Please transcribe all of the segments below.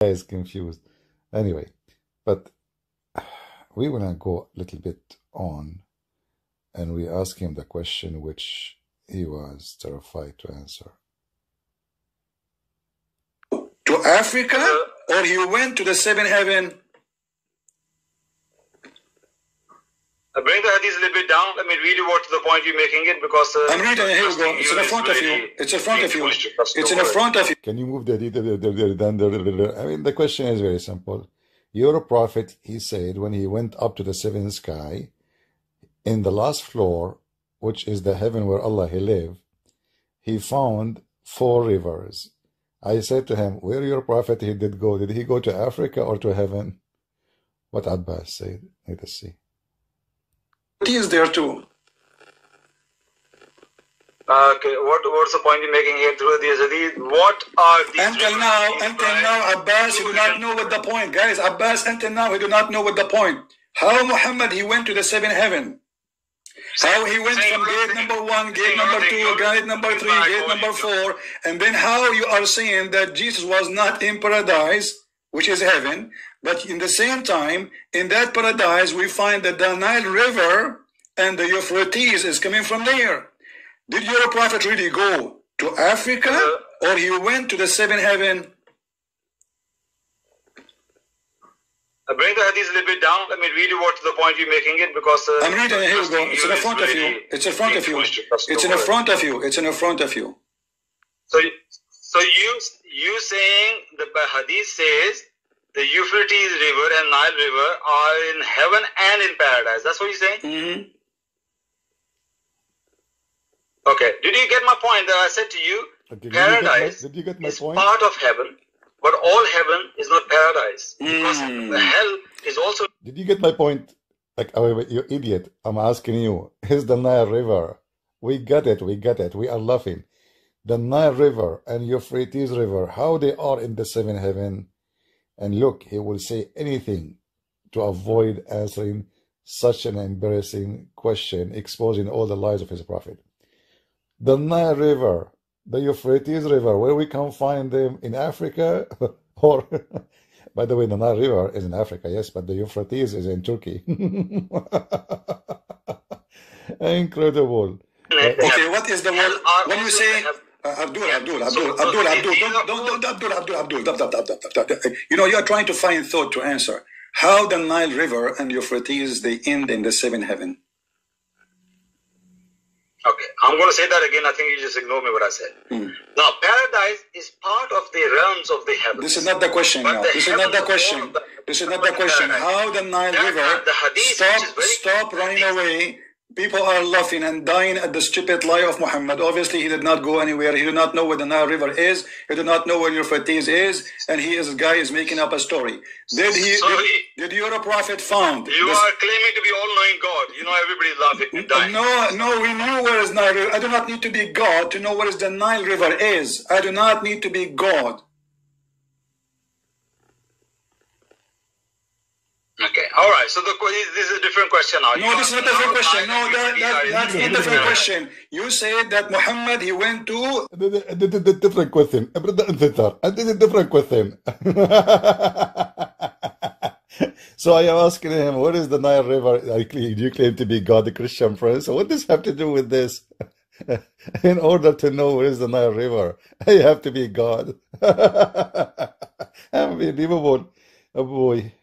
is confused. Anyway, but we want to go a little bit on, and we ask him the question which he was terrified to answer. To Africa, or he went to the seventh heaven? Bring the hadith a little bit down. Let me read you what the point you're making it, because I'm reading it. Here we go. It's in front of you. It's in front of you. It's in front of you. Can you move the hadith? I mean, the question is very simple. Your prophet, he said, when he went up to the seventh sky, in the last floor, which is the heaven where Allah he lived, he found 4 rivers. I said to him, where your prophet he did go? Did he go to Africa or to heaven? What Abbash said. Let us see. It is there too. Okay, what's the point you're making here through these hadith? What are these? Until now, Abbash, you do not know what the point, guys. Abbash, until now, we do not know what the point. How Muhammad he went to the seventh heaven? How he went from gate number 1, gate number 2, gate number 3, gate number 4, and then how you are saying that Jesus was not in paradise, which is heaven, but in the same time, in that paradise, we find that the Nile River and the Euphrates is coming from there. Did your prophet really go to Africa, or he went to the seventh heaven? Bring the hadith a little bit down. Let me read you what the point you're making it, because I'm reading it. Here we go. It's in front of you. It's in front of you. It's in front of you. It's in front of you. So you saying the hadith says the Euphrates River and Nile River are in heaven and in paradise. That's what you're saying? Mm-hmm. Okay. Did you get my point that I said to you? Paradise is part of heaven, but all heaven is not paradise. Because the hell is also... Did you get my point? Like, oh, you idiot. I'm asking you. Here's the Nile River. We got it. We got it. We are laughing. The Nile River and Euphrates River, how they are in the seventh heaven. And look, he will say anything to avoid answering such an embarrassing question, exposing all the lies of his prophet. The Nile River, the Euphrates River, where we can find them in Africa, or, by the way, the Nile River is in Africa, yes, but the Euphrates is in Turkey. Incredible. Okay, what is the word? When you say... Abdul, you know, you are trying to find thought to answer. How the Nile River and Euphrates, they end in the seventh heaven? Okay, I'm going to say that again. I think you just ignore me what I said. Now, paradise is part of the realms of the heavens. This is not the question now. This is not the question. This is not the question. How the Nile River, stop running away. People are laughing and dying at the stupid lie of Muhammad. Obviously, he did not go anywhere. He did not know where the Nile River is. He did not know where Euphrates is. And a guy is making up a story. Did your prophet found? You are claiming to be all-knowing God. You know everybody's laughing and dying. No, we know where is Nile River. I do not need to be God to know where is the Nile River is. I do not need to be God. Okay, all right. So this is a different question now. No, this is not a different question. No, that's not a different question. You said that Muhammad, he went to... The different question. This is a different question. So I am asking him, what is the Nile River? You claim to be God, the Christian prince. So what does have to do with this? In order to know where is the Nile River, I have to be God. Unbelievable. Oh boy.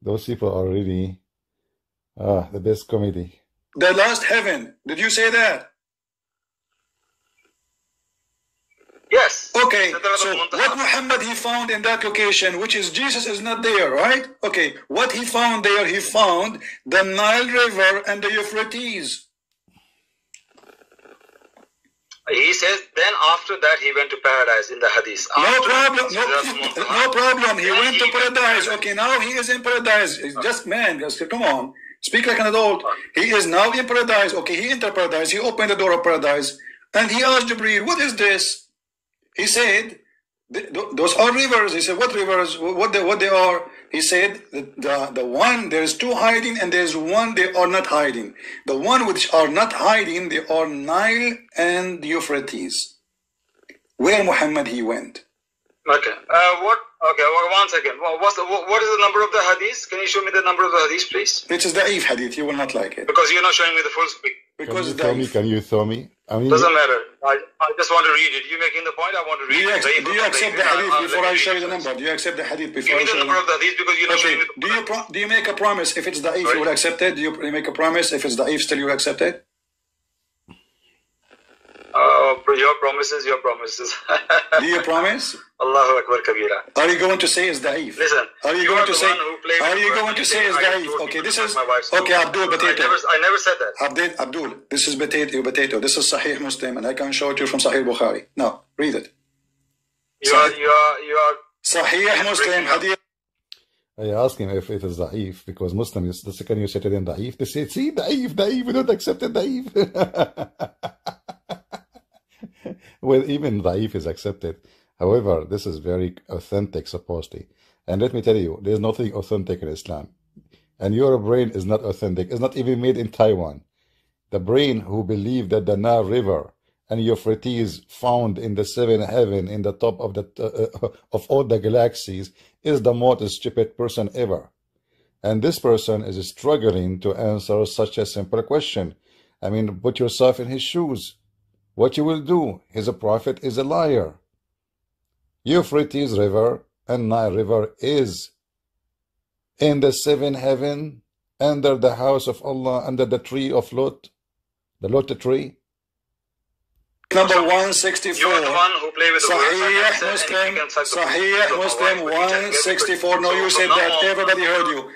Those people are really the best comedy. The last heaven. Did you say that? Yes. Okay, so what Muhammad he found in that location, which is Jesus is not there, right? Okay, what he found there, he found the Nile River and the Euphrates. He says, then after that he went to paradise in the hadith. No problem. He went to paradise. Okay, now he is in paradise. It's just, man, come on. Speak like an adult. He is now in paradise. Okay, he entered paradise. He opened the door of paradise. And he asked Jibreel, what is this? He said, those are rivers. He said, what rivers? What they are? He said, the one, there's two hiding and there's one they are not hiding. The one which are not hiding, they are Nile and Euphrates. Where Muhammad he went? Okay. What? Okay. One second. What is the number of the hadith? Can you show me the number of the hadith, please? It is da'if hadith. You will not like it. Because you're not showing me the full screen. Because Can you throw me? I mean, doesn't matter. I just want to read it. You making the point? I want to read it. Do you accept the hadith before I show you the number? Do you accept the hadith before I show you the number? Of the hadith because you're not showing me the Do you make a promise if it's da'if you will accept it? Do you make a promise if it's da'if still you accept it? Your promises, your promises. Do you promise? Allahu Akbar Kabira. Are you going to say it's da'if? Listen. Are you going to say it's da'if? Okay, this is okay. Abdul Potato. I never said that. Abdul, this is potato. This is Sahih Muslim, and I can show it to you from Sahih Bukhari. Now, read it. You are Sahih Muslim hadith. I asked him if it is da'if, because Muslim is the second you say to them da'if, they say, see, da'if, we don't accept it, da'if. Well, even da'if is accepted. However, this is very authentic, supposedly. And let me tell you, there's nothing authentic in Islam. And your brain is not authentic. It's not even made in Taiwan. The brain who believe that the Nile River and Euphrates found in the seventh heaven, in the top of of all the galaxies, is the most stupid person ever. And this person is struggling to answer such a simple question. I mean, put yourself in his shoes. What you will do? His prophet is a liar. Euphrates River and Nile River is in the seventh heaven, under the house of Allah, under the tree of Lot, the Lot tree. Number 164. You're the one who play with the Sahih Muslim 164. No, you said that. Everybody heard you.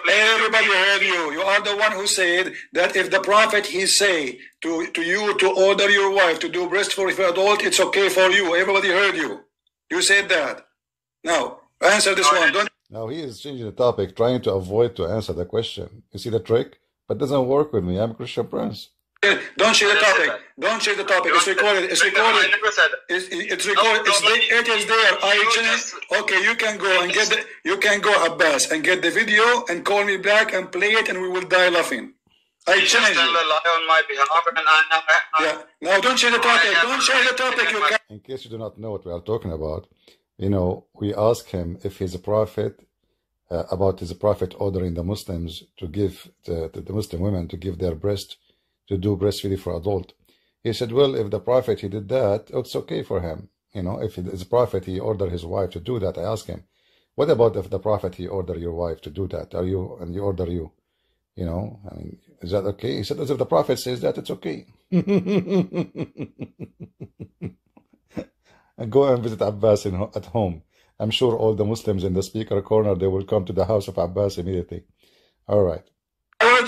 Everybody heard you. You are the one who said that if the prophet he say to you to order your wife to do breastfeeding for adult, it's okay for you. Everybody heard you. You said that. Now, answer this one. Don't. Now he is changing the topic, trying to avoid to answer the question. You see the trick? But it doesn't work with me. I'm Christian Prince. Don't share the topic. Don't share the topic. It's recorded. It's recorded. I never said that. It's recorded. It is there. Okay, you can go and get the. You can go Abbash and get the video and call me back and play it, and we will die laughing. I challenge you. Lie on my behalf, and yeah. Now don't share the topic. Don't share the topic. You can. In case you do not know what we are talking about, you know, we ask him if he's a prophet, about his prophet ordering the Muslims to give the Muslim women to give their breast, to do breastfeeding for adult. He said, well, if the prophet, he did that, it's okay for him. You know, if it's a prophet, he ordered his wife to do that. I asked him, what about if the prophet, he ordered your wife to do that? Are you, and you order you? You know, I mean, is that okay? He said, as if the prophet says that, it's okay. And go and visit Abbash at home. I'm sure all the Muslims in the speaker corner, they will come to the house of Abbash immediately. All right.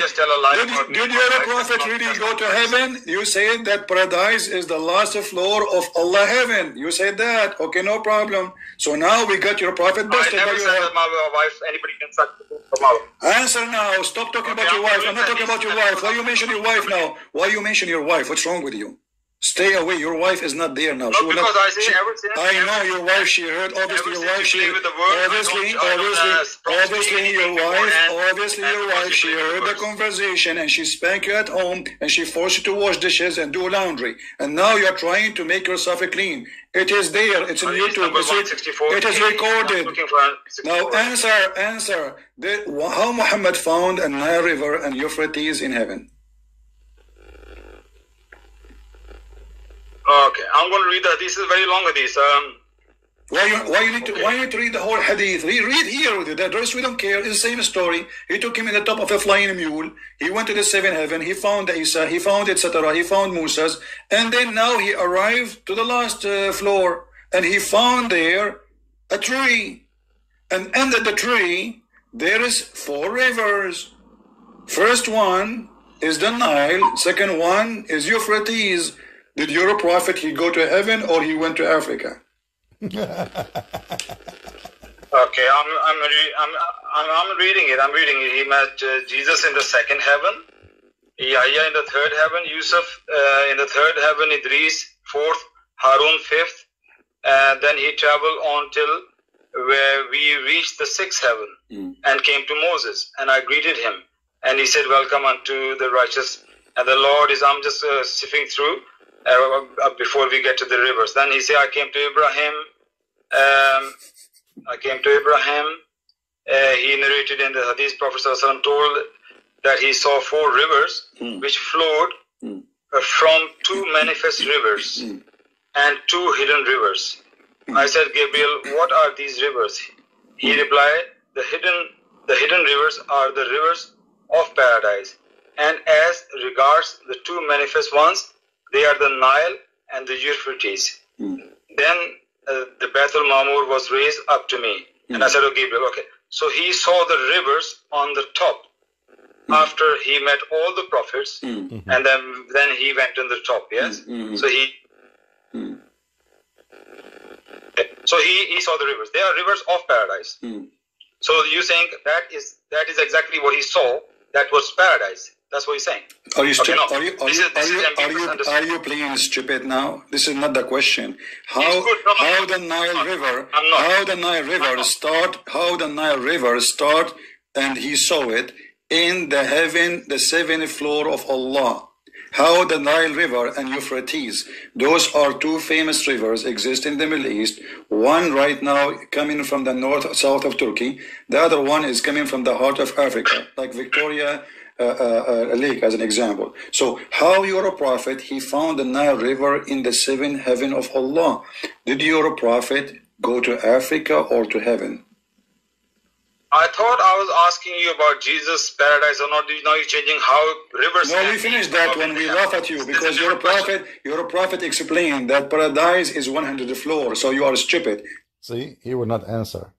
just tell a lie. Did your prophet really go to heaven? You said that paradise is the last floor of Allah heaven. You said that. Okay, no problem. So now we got your prophet busted. I never said that my wife, anybody can suck the mouth. Answer now. Stop talking about your wife. I'm not talking about your wife. Why you mention your wife now? Why you mention your wife? What's wrong with you? Stay away. Your wife is not there now. Not because I say everything. I know your wife. She heard. Obviously, your wife. She obviously your wife. She heard the conversation and she spanked you at home and she forced you to wash dishes and do laundry. And now you are trying to make yourself clean. It is there. It's on YouTube. It is recorded. Now answer. How Muhammad found a Nile River and Euphrates in heaven? Okay, I'm going to read that. This is very long hadith. Why you need to read the whole hadith? Read here. The rest we don't care. It's the same story. He took him in the top of a flying mule. He went to the seventh heaven. He found Isa. He found etc. He found Moses. And then now he arrived to the last floor. And he found there a tree. And under the tree, there is 4 rivers. First one is the Nile. Second one is Euphrates. Did your prophet he go to heaven or he went to Africa? Okay, I'm reading it. I'm reading it. He met Jesus in the 2nd heaven, Yahya in the 3rd heaven, Yusuf in the 3rd heaven, Idris 4th, Harun 5th, and then he traveled on till where we reached the 6th heaven and came to Moses, and I greeted him, and he said, "Welcome unto the righteous." And the Lord is, I'm just sifting through. Before we get to the rivers. Then he said, I came to Ibrahim I came to Abraham. He narrated in the Hadith, Prophet ﷺ told that he saw 4 rivers which flowed from 2 manifest rivers and 2 hidden rivers. I said, Gabriel, what are these rivers? He replied, the hidden rivers are the rivers of paradise. And as regards the 2 manifest ones, they are the Nile and the Euphrates. Then the Bethel Mamur was raised up to me. And I said, oh, Gabriel, okay. So he saw the rivers on the top after he met all the prophets, and then he went on the top, yes? So he saw the rivers. They are rivers of paradise. So you saying that is exactly what he saw, that was paradise. That's what he's saying. Are you Okay, no. are you playing stupid now? This is not the question. How the Nile River start, and he saw it in the heaven, the 7th floor of Allah. How the Nile River and Euphrates, those are 2 famous rivers exist in the Middle East. One right now coming from the south of Turkey. The other one is coming from the heart of Africa, like Victoria Lake as an example. So how your prophet, he found the Nile River in the 7th heaven of Allah? Did your prophet go to Africa or to heaven? I thought I was asking you about Jesus' paradise or not. Now you're changing how rivers. No, we finished that when we laugh at you because your prophet explained that paradise is 100 floor, so you are stupid. See, he would not answer.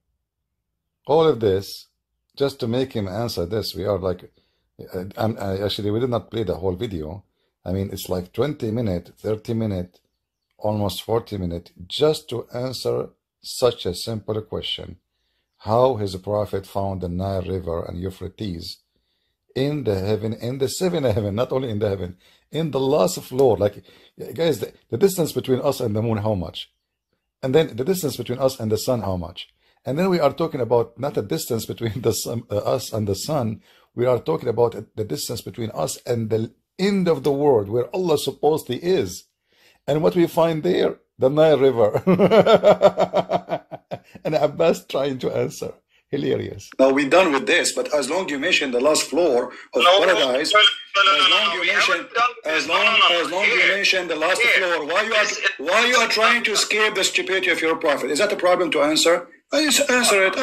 All of this, just to make him answer this, we are like, actually, we did not play the whole video. I mean, it's like 20 minutes, 30 minutes, almost 40 minutes, just to answer such a simple question. How his prophet found the Nile River and Euphrates in the heaven, in the 7th heaven, not only in the heaven, in the last floor. Like, guys, the distance between us and the moon, how much? And then the distance between us and the sun, how much? And then we are talking about not the distance between the sun, us and the sun. We are talking about the distance between us and the end of the world, where Allah supposedly is. And what we find there, the Nile River. And Abbash trying to answer. Hilarious. Now we're done with this, but as long as you mention the last floor of paradise, as long you mention the last floor, why you are trying to escape the stupidity of your prophet? Is that a problem to answer? Answer it.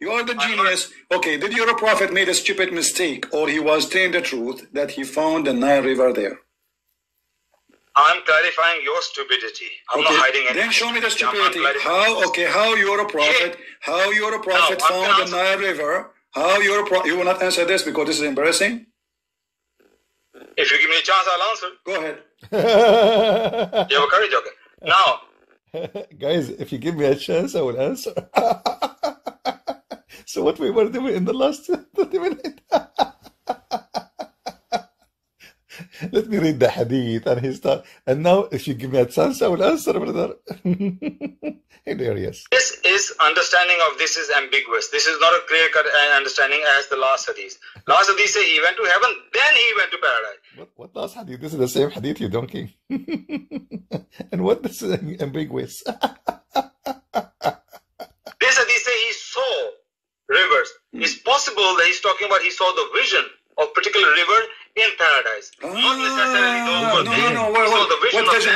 You are the genius. Okay, did your prophet made a stupid mistake, or he was telling the truth that he found the Nile River there? I'm clarifying your stupidity. I'm not hiding anything. Then show me the stupidity. How your prophet found the Nile River? You will not answer this because this is embarrassing? If you give me a chance, I'll answer. Go ahead. You have a courage, okay. Now, guys, if you give me a chance, I will answer. So what we were doing in the last 30 minutes? Let me read the hadith, and he start. And now, if you give me a chance, I will answer, brother. Hilarious. This is understanding of this is ambiguous. This is not a clear-cut understanding as the last hadith. Last hadith say he went to heaven, then he went to paradise. What last hadith? This is the same hadith, you donkey. And what this is ambiguous? This hadith say he saw rivers. It's possible that he's talking about he saw the vision of particular river in paradise. Not necessarily those words.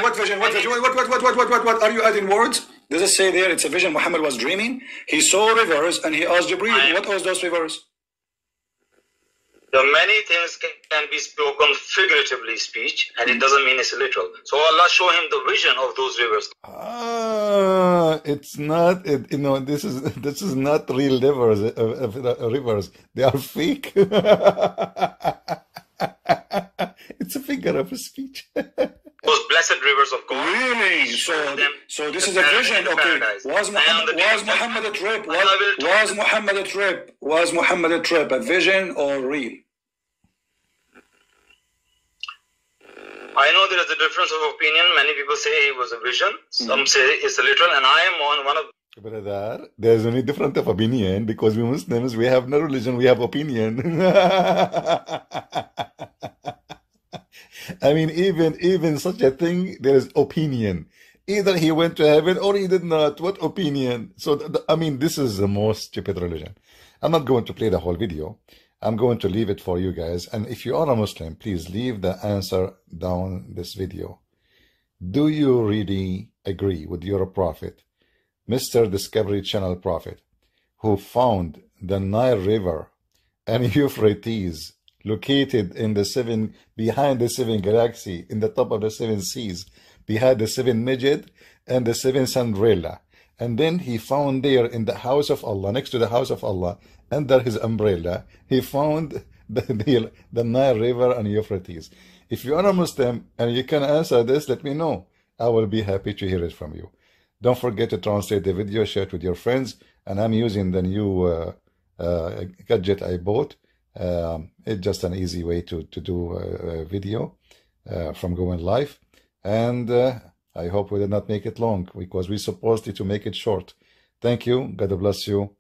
What vision? What are you adding words? Does it say there it's a vision Muhammad was dreaming? He saw rivers and he asked Jibreel, what was those rivers? The many things can be spoken figuratively speech, and it doesn't mean it's literal. So Allah show him the vision of those rivers. It's not. This is not real rivers. They are fake. It's a figure of speech. Those blessed rivers of God. Really? So this is a vision. Okay. Was Muhammad a trip? Was Muhammad a trip a vision or real? I know there is a difference of opinion. Many people say it was a vision. Some say it's a literal, and I am on one of. Brother, there's only difference of opinion because we Muslims, we have no religion, we have opinion. I mean, even such a thing, there is opinion. Either he went to heaven or he did not. What opinion? So, I mean, this is the most stupid religion. I'm not going to play the whole video. I'm going to leave it for you guys. And if you are a Muslim, please leave the answer down this video. Do you really agree with your prophet, Mr. Discovery Channel prophet, who found the Nile River and Euphrates located in the behind the 7 galaxy, in the top of the 7 seas, behind the 7 Majid and the 7 Cinderella. And then he found there in the house of Allah, next to the house of Allah, under his umbrella, he found the Nile River and Euphrates. If you are a Muslim and you can answer this, let me know. I will be happy to hear it from you. Don't forget to translate the video, share it with your friends. And I'm using the new gadget I bought. It's just an easy way to do a video from going live. And I hope we did not make it long, because we're supposed to make it short. Thank you. God bless you.